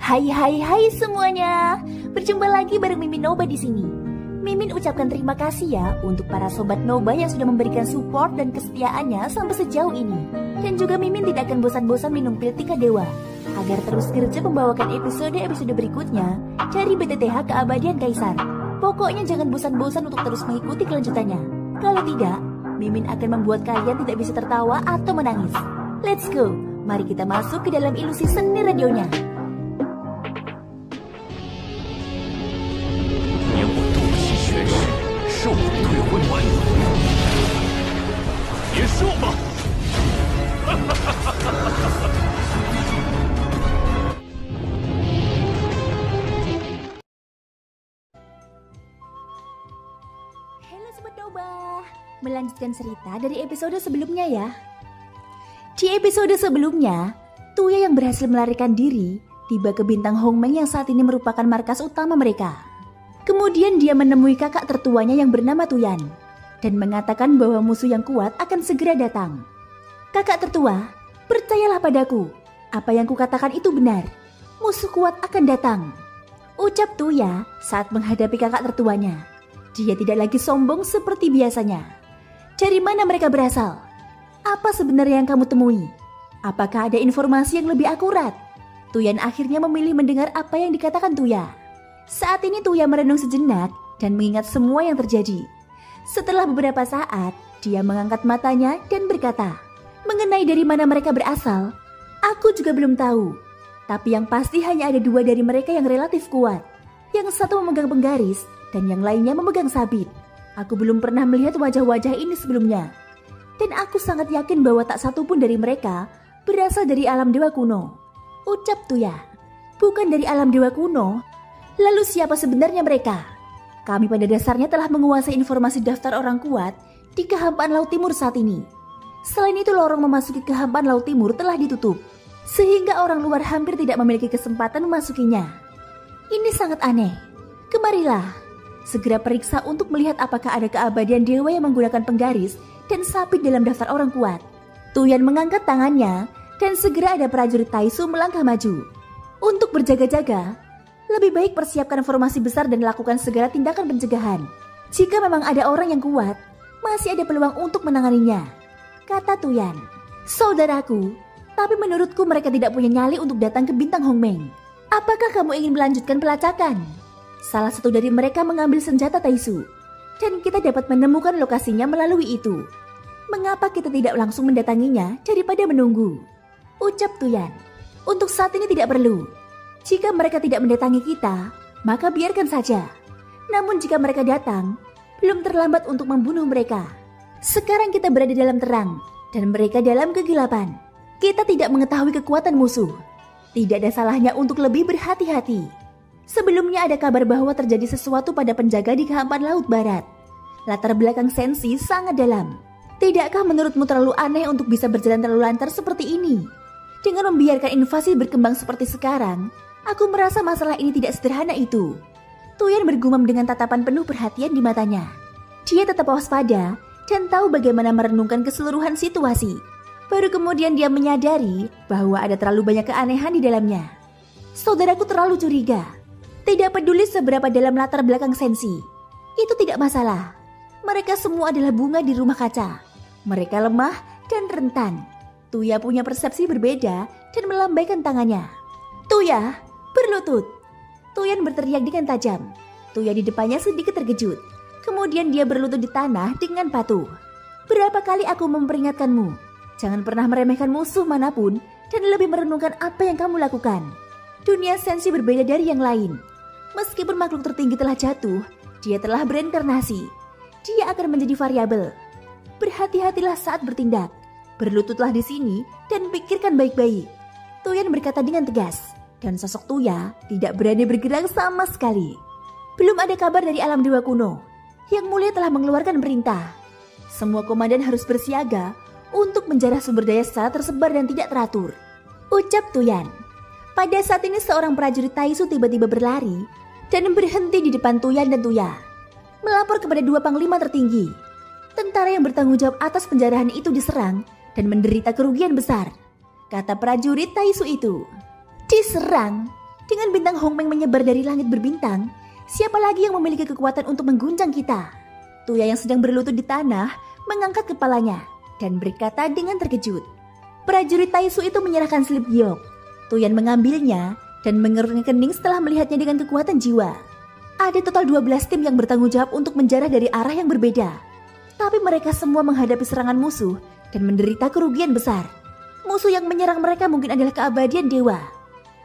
Hai semuanya. Berjumpa lagi bareng Mimin Noba di sini. Mimin ucapkan terima kasih ya untuk para sobat Noba yang sudah memberikan support dan kesetiaannya sampai sejauh ini. Dan juga Mimin tidak akan bosan-bosan minum pil Tika Dewa agar terus kerja membawakan episode-episode berikutnya dari BTTH Keabadian Kaisar. Pokoknya jangan bosan-bosan untuk terus mengikuti kelanjutannya. Kalau tidak, Mimin akan membuat kalian tidak bisa tertawa atau menangis. Let's go, mari kita masuk ke dalam ilusi seni radionya. Halo Sobat Noba, melanjutkan cerita dari episode sebelumnya ya. Di episode sebelumnya, Tuya yang berhasil melarikan diri tiba ke bintang Hongmeng yang saat ini merupakan markas utama mereka. Kemudian dia menemui kakak tertuanya yang bernama Tuyan dan mengatakan bahwa musuh yang kuat akan segera datang. Kakak tertua, percayalah padaku, apa yang kukatakan itu benar. Musuh kuat akan datang, ucap Tuya saat menghadapi kakak tertuanya. Dia tidak lagi sombong seperti biasanya. Dari mana mereka berasal? Apa sebenarnya yang kamu temui? Apakah ada informasi yang lebih akurat? Tuyan akhirnya memilih mendengar apa yang dikatakan Tuya. Saat ini Tuya merenung sejenak dan mengingat semua yang terjadi. Setelah beberapa saat, dia mengangkat matanya dan berkata, mengenai dari mana mereka berasal, aku juga belum tahu. Tapi yang pasti hanya ada dua dari mereka yang relatif kuat. Yang satu memegang penggaris dan yang lainnya memegang sabit. Aku belum pernah melihat wajah-wajah ini sebelumnya. Dan aku sangat yakin bahwa tak satu pun dari mereka berasal dari alam dewa kuno, ucap Tuya. Bukan dari alam dewa kuno? Lalu siapa sebenarnya mereka? Kami pada dasarnya telah menguasai informasi daftar orang kuat di kehampaan Laut Timur saat ini. Selain itu lorong memasuki kehampaan Laut Timur telah ditutup, sehingga orang luar hampir tidak memiliki kesempatan memasukinya. Ini sangat aneh. Kemarilah, segera periksa untuk melihat apakah ada keabadian dewa yang menggunakan penggaris dan sabit dalam daftar orang kuat. Tuyan mengangkat tangannya dan segera ada prajurit Taisu melangkah maju. Untuk berjaga-jaga, lebih baik persiapkan formasi besar dan lakukan segala tindakan pencegahan. Jika memang ada orang yang kuat, masih ada peluang untuk menanganinya, kata Tuyan. Saudaraku, tapi menurutku mereka tidak punya nyali untuk datang ke bintang Hongmeng. Apakah kamu ingin melanjutkan pelacakan? Salah satu dari mereka mengambil senjata Taisu, dan kita dapat menemukan lokasinya melalui itu. Mengapa kita tidak langsung mendatanginya daripada menunggu? Ucap Tuyan. Untuk saat ini tidak perlu. Jika mereka tidak mendatangi kita, maka biarkan saja. Namun jika mereka datang, belum terlambat untuk membunuh mereka. Sekarang kita berada dalam terang, dan mereka dalam kegelapan. Kita tidak mengetahui kekuatan musuh. Tidak ada salahnya untuk lebih berhati-hati. Sebelumnya ada kabar bahwa terjadi sesuatu pada penjaga di kehampaan Laut Barat. Latar belakang Sensi sangat dalam. Tidakkah menurutmu terlalu aneh untuk bisa berjalan terlalu lancar seperti ini? Dengan membiarkan invasi berkembang seperti sekarang, aku merasa masalah ini tidak sederhana itu. Tuyan bergumam dengan tatapan penuh perhatian di matanya. Dia tetap waspada dan tahu bagaimana merenungkan keseluruhan situasi. Baru kemudian dia menyadari bahwa ada terlalu banyak keanehan di dalamnya. Saudaraku terlalu curiga. Tidak peduli seberapa dalam latar belakang Sensi, itu tidak masalah. Mereka semua adalah bunga di rumah kaca. Mereka lemah dan rentan. Tuya punya persepsi berbeda dan melambaikan tangannya. Tuya, berlutut. Tuyan berteriak dengan tajam. Tuya di depannya sedikit terkejut. Kemudian dia berlutut di tanah dengan patuh. Berapa kali aku memperingatkanmu? Jangan pernah meremehkan musuh manapun dan lebih merenungkan apa yang kamu lakukan. Dunia Sensi berbeda dari yang lain. Meskipun makhluk tertinggi telah jatuh, dia telah bereinkarnasi. Dia akan menjadi variabel. Berhati-hatilah saat bertindak. Berlututlah di sini dan pikirkan baik-baik. Tuyan berkata dengan tegas. Dan sosok Tuya tidak berani bergerak sama sekali. Belum ada kabar dari alam dewa kuno. Yang Mulia telah mengeluarkan perintah. Semua komandan harus bersiaga untuk menjarah sumber daya secara tersebar dan tidak teratur, ucap Tuyan. Pada saat ini seorang prajurit Taisu tiba-tiba berlari dan berhenti di depan Tuyan dan Tuya, melapor kepada dua panglima tertinggi. Tentara yang bertanggung jawab atas penjarahan itu diserang dan menderita kerugian besar, kata prajurit Taisu itu. Diserang? Dengan bintang Hongmeng menyebar dari langit berbintang, siapa lagi yang memiliki kekuatan untuk mengguncang kita? Tuya yang sedang berlutut di tanah mengangkat kepalanya dan berkata dengan terkejut. Prajurit Taisu itu menyerahkan slip giok. Tuyan mengambilnya dan mengerutkan kening setelah melihatnya dengan kekuatan jiwa. Ada total 12 tim yang bertanggung jawab untuk menjarah dari arah yang berbeda. Tapi mereka semua menghadapi serangan musuh dan menderita kerugian besar. Musuh yang menyerang mereka mungkin adalah keabadian dewa.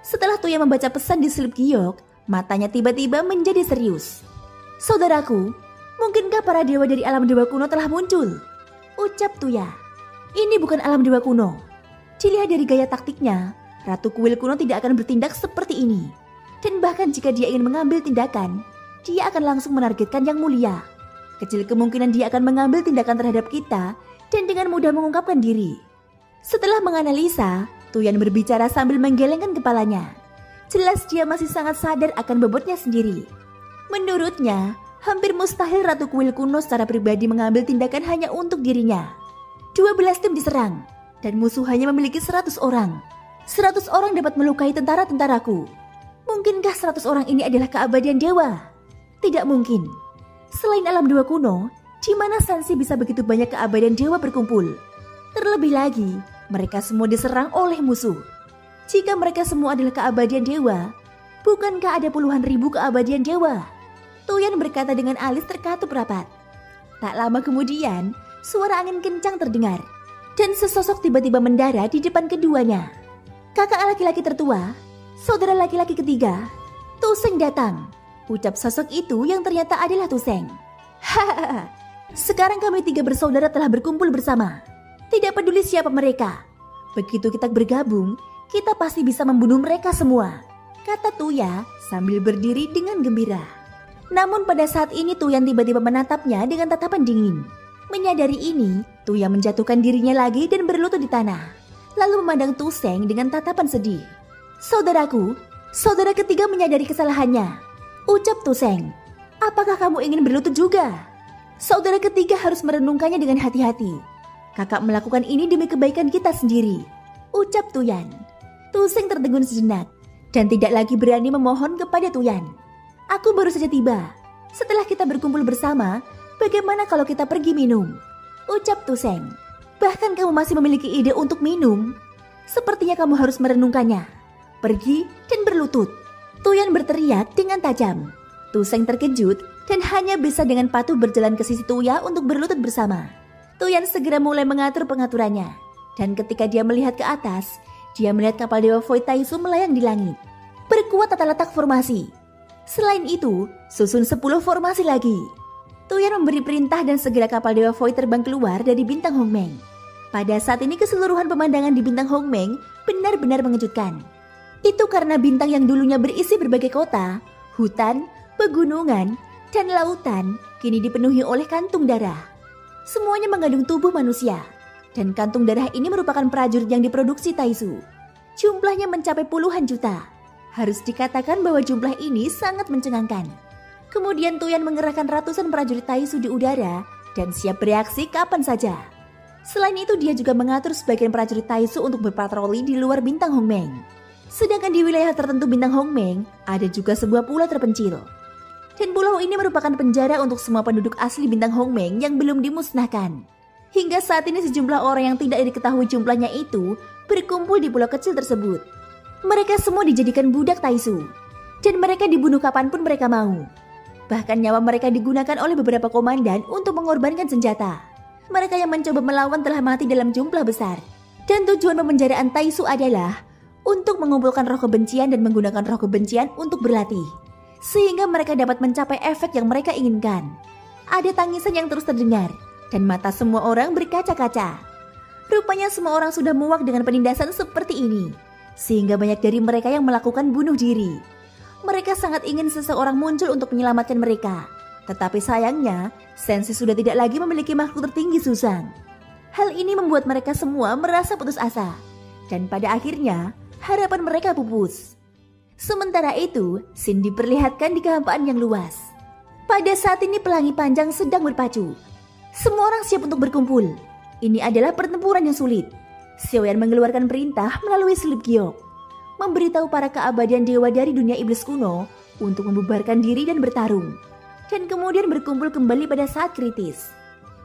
Setelah Tuya membaca pesan di slip giok, matanya tiba-tiba menjadi serius. Saudaraku, mungkinkah para dewa dari alam dewa kuno telah muncul? Ucap Tuya. Ini bukan alam dewa kuno. Dilihat dari gaya taktiknya, Ratu Kuil kuno tidak akan bertindak seperti ini. Dan bahkan jika dia ingin mengambil tindakan, dia akan langsung menargetkan yang mulia. Kecil kemungkinan dia akan mengambil tindakan terhadap kita dan dengan mudah mengungkapkan diri. Setelah menganalisa, Tuyan berbicara sambil menggelengkan kepalanya. Jelas dia masih sangat sadar akan bobotnya sendiri. Menurutnya, hampir mustahil Ratu Kuil kuno secara pribadi mengambil tindakan hanya untuk dirinya. 12 tim diserang, dan musuh hanya memiliki 100 orang. 100 orang dapat melukai tentara-tentaraku. Mungkinkah 100 orang ini adalah keabadian dewa? Tidak mungkin. Selain alam dewa kuno, di mana Sansi bisa begitu banyak keabadian dewa berkumpul? Terlebih lagi, mereka semua diserang oleh musuh. Jika mereka semua adalah keabadian dewa, bukankah ada puluhan ribu keabadian dewa? Tuyan berkata dengan alis terkatup rapat. Tak lama kemudian, suara angin kencang terdengar, dan sesosok tiba-tiba mendarat di depan keduanya. Kakak laki-laki tertua, saudara laki-laki ketiga, Tuseng datang. Ucap sosok itu yang ternyata adalah Tuseng. Hahaha, sekarang kami 3 bersaudara telah berkumpul bersama. Tidak peduli siapa mereka. Begitu kita bergabung, kita pasti bisa membunuh mereka semua, kata Tuya sambil berdiri dengan gembira. Namun pada saat ini Tuyan tiba-tiba menatapnya dengan tatapan dingin. Menyadari ini, Tuya menjatuhkan dirinya lagi dan berlutut di tanah. Lalu memandang Tuseng dengan tatapan sedih. Saudaraku, saudara ketiga menyadari kesalahannya. Ucap Tuseng. Apakah kamu ingin berlutut juga? Saudara ketiga harus merenungkannya dengan hati-hati. Kakak melakukan ini demi kebaikan kita sendiri. Ucap Tuyan. Tuseng tertegun sejenak dan tidak lagi berani memohon kepada Tuyan. Aku baru saja tiba. Setelah kita berkumpul bersama, bagaimana kalau kita pergi minum? Ucap Tuseng. Bahkan kamu masih memiliki ide untuk minum? Sepertinya kamu harus merenungkannya. Pergi dan berlutut. Tuyan berteriak dengan tajam. Tuseng terkejut dan hanya bisa dengan patuh berjalan ke sisi Tuya untuk berlutut bersama. Tuyan segera mulai mengatur pengaturannya. Dan ketika dia melihat ke atas, dia melihat kapal Dewa Void Taisu melayang di langit. Perkuat tata letak formasi. Selain itu, susun 10 formasi lagi. Tuyan memberi perintah dan segera kapal Dewa Void terbang keluar dari bintang Hongmeng. Pada saat ini keseluruhan pemandangan di bintang Hongmeng benar-benar mengejutkan. Itu karena bintang yang dulunya berisi berbagai kota, hutan, pegunungan, dan lautan kini dipenuhi oleh kantung darah. Semuanya mengandung tubuh manusia, dan kantung darah ini merupakan prajurit yang diproduksi Taisu. Jumlahnya mencapai puluhan juta. Harus dikatakan bahwa jumlah ini sangat mencengangkan. Kemudian Tuyan mengerahkan ratusan prajurit Taisu di udara dan siap bereaksi kapan saja. Selain itu dia juga mengatur sebagian prajurit Taisu untuk berpatroli di luar bintang Hongmeng. Sedangkan di wilayah tertentu bintang Hongmeng ada juga sebuah pulau terpencil. Dan pulau ini merupakan penjara untuk semua penduduk asli bintang Hongmeng yang belum dimusnahkan. Hingga saat ini sejumlah orang yang tidak diketahui jumlahnya itu berkumpul di pulau kecil tersebut. Mereka semua dijadikan budak Taisu. Dan mereka dibunuh kapanpun mereka mau. Bahkan nyawa mereka digunakan oleh beberapa komandan untuk mengorbankan senjata. Mereka yang mencoba melawan telah mati dalam jumlah besar. Dan tujuan pemenjaraan Taisu adalah untuk mengumpulkan roh kebencian dan menggunakan roh kebencian untuk berlatih. Sehingga mereka dapat mencapai efek yang mereka inginkan. Ada tangisan yang terus terdengar dan mata semua orang berkaca-kaca. Rupanya semua orang sudah muak dengan penindasan seperti ini. Sehingga banyak dari mereka yang melakukan bunuh diri. Mereka sangat ingin seseorang muncul untuk menyelamatkan mereka. Tetapi sayangnya, Sensi sudah tidak lagi memiliki makhluk tertinggi Susang. Hal ini membuat mereka semua merasa putus asa. Dan pada akhirnya, harapan mereka pupus. Sementara itu, Sin diperlihatkan di kehampaan yang luas. Pada saat ini pelangi panjang sedang berpacu. Semua orang siap untuk berkumpul. Ini adalah pertempuran yang sulit. Xiaoyan mengeluarkan perintah melalui slip giok. memberitahu para keabadian dewa dari dunia iblis kuno untuk membubarkan diri dan bertarung, dan kemudian berkumpul kembali pada saat kritis.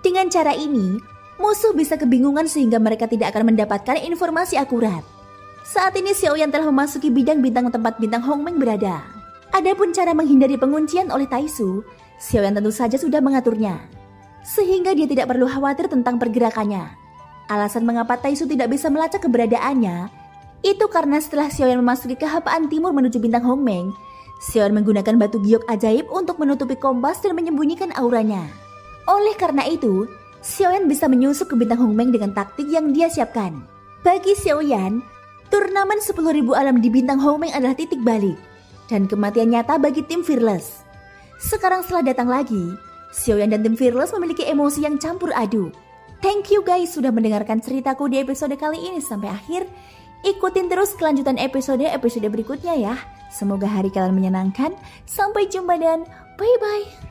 Dengan cara ini, musuh bisa kebingungan sehingga mereka tidak akan mendapatkan informasi akurat. Saat ini Xiaoyan telah memasuki bidang bintang tempat bintang Hongmeng berada. Adapun cara menghindari penguncian oleh Taisu, Xiaoyan tentu saja sudah mengaturnya, sehingga dia tidak perlu khawatir tentang pergerakannya. Alasan mengapa Taisu tidak bisa melacak keberadaannya, itu karena setelah Xiaoyan memasuki kehapaan timur menuju bintang Hongmeng, Xiaoyan menggunakan batu giok ajaib untuk menutupi kompas dan menyembunyikan auranya. Oleh karena itu, Xiaoyan bisa menyusup ke bintang Hongmeng dengan taktik yang dia siapkan. Bagi Xiaoyan, turnamen 10.000 alam di bintang Hongmeng adalah titik balik dan kematian nyata bagi tim Fearless. Sekarang setelah datang lagi, Xiaoyan dan tim Fearless memiliki emosi yang campur aduk. Thank you guys sudah mendengarkan ceritaku di episode kali ini sampai akhir. Ikutin terus kelanjutan episode berikutnya ya. Semoga hari kalian menyenangkan. Sampai jumpa dan bye-bye.